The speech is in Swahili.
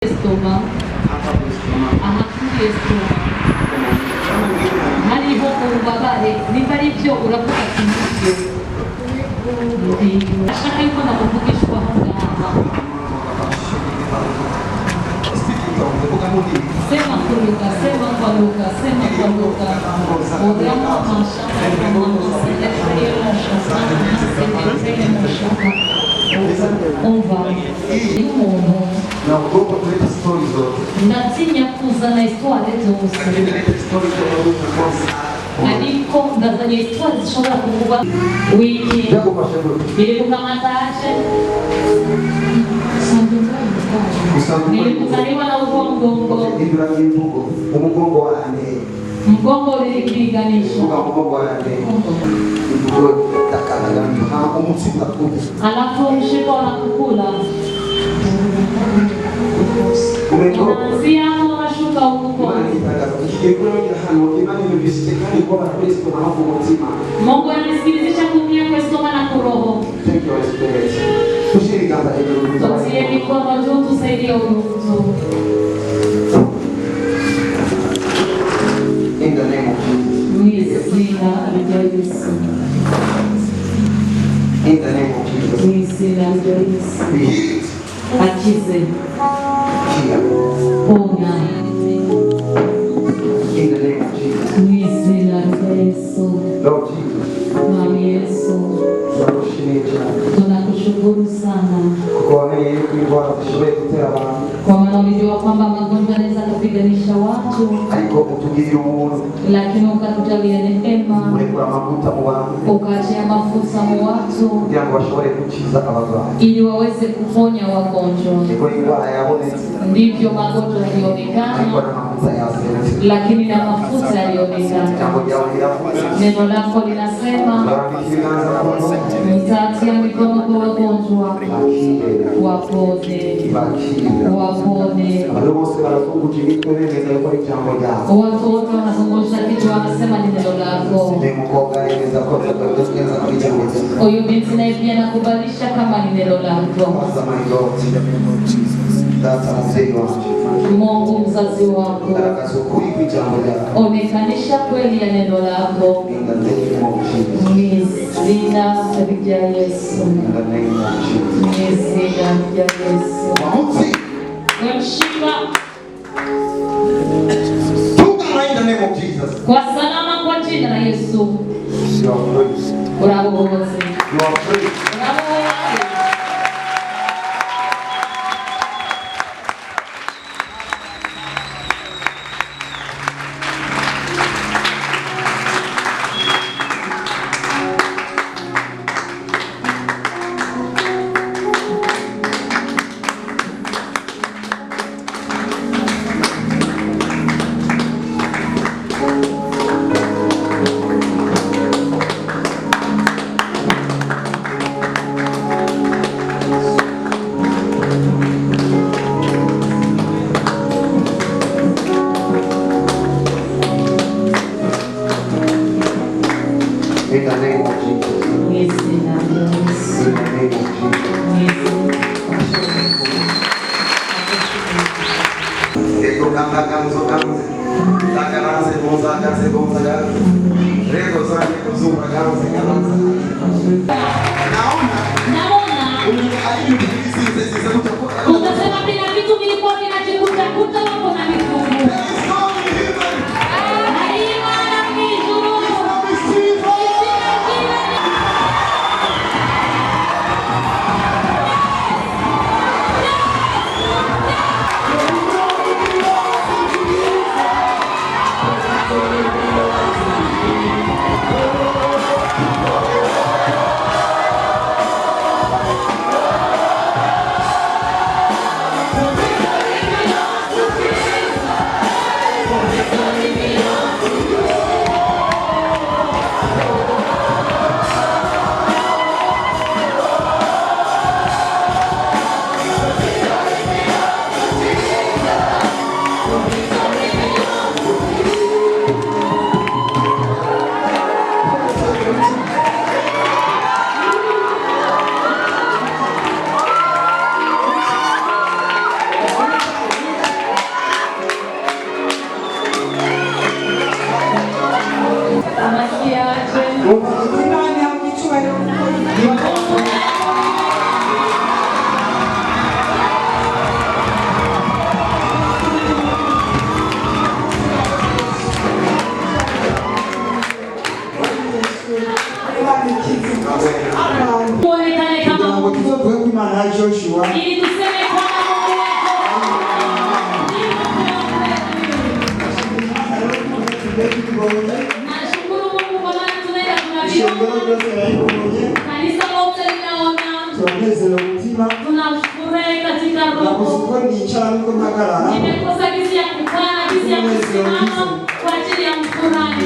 Estoma. Estoma. Hariho ububabare niba ari byo uravuga ati nibyo. Ashaka yuko nakuvugishwa aho ngaha. Sema kuruka, sema kwa luka, sema kwa luka. Ograma mashaka kama msende kaya mashaka, msende mashaka. On va. Naogopa kuleta story zote. Natinya kuzana histoire zose. Ariko ndazanye histoire zishobora kuvuga wiki. Nilikukamataje? Nilikuzaliwa na ugongo. Umugongo wanjye. Mgongo ulipiganisha. Umugongo wanjye. Alafu mshiko unakukula. Unaanzia unashuka huko. Mungu anasikilizisha kumia kwa stoma na kuroho. Tutie mikono juu tusaidie unukutu. In the name of Jesus. In the name of Jesus. Be healed. Akize. Pona. In the name of Jesus. Lord Jesus. Mami Yesu. Tunakushukuru sana. Kwa maana ulijua kwamba magonjwa yanaweza kupiganisha watu. Lakini ukatujalia neema. Ukaachia mafuta mu watu. Ili waweze kuponya wagonjwa. Ndivyo magonjwa yalionekana. Lakini na mafuta yalionekana. Neno lako linasema mtatia mikono kwa wagonjwa wapone. Watu wote wanazungusha kichwa wanasema ni neno lako. Huyu binti naye pia nakubalisha kama ni neno lako. Mungu mzazi wako. Onekanisha kweli ya neno lako. Jina la Yesu. Jina la Yesu. Wemshika. Kwa salama kwa jina la Yesu. Bravo wote. Bravo wote. In the name of Jesus. Yes, in the name of Utasema bila vitu vilikuwa vinajikuta wako na mifungo. Nashukuru Mungu kwa maana tunaenda tunaviona. Kanisa lote linaona. Tunafurahi katika roho. Nimekosa kisi ya kukaa, kisi ya kusimama kwa ajili ya mfurahi.